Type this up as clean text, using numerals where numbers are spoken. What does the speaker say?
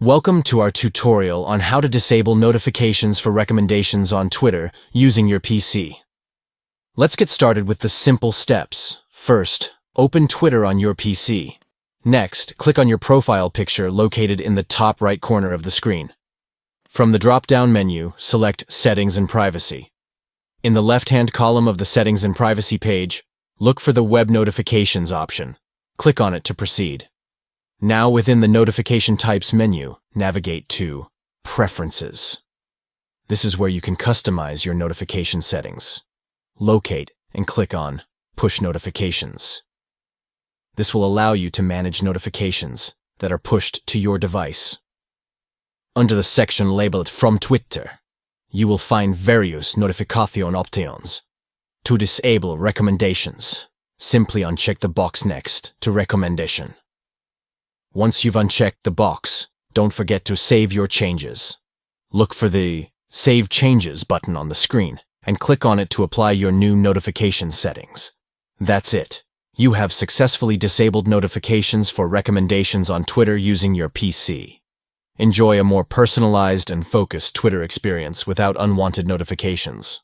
Welcome to our tutorial on how to disable notifications for recommendations on Twitter using your PC. Let's get started with the simple steps. First, open Twitter on your PC. Next, click on your profile picture located in the top right corner of the screen. From the drop-down menu, select Settings and Privacy. In the left-hand column of the Settings and Privacy page, look for the Web Notifications option. Click on it to proceed. Now within the Notification Types menu, navigate to Preferences. This is where you can customize your notification settings. Locate and click on Push Notifications. This will allow you to manage notifications that are pushed to your device. Under the section labeled From Twitter, you will find various notification options. To disable recommendations, simply uncheck the box next to Recommendation. Once you've unchecked the box, don't forget to save your changes. Look for the Save Changes button on the screen and click on it to apply your new notification settings. That's it. You have successfully disabled notifications for recommendations on Twitter using your PC. Enjoy a more personalized and focused Twitter experience without unwanted notifications.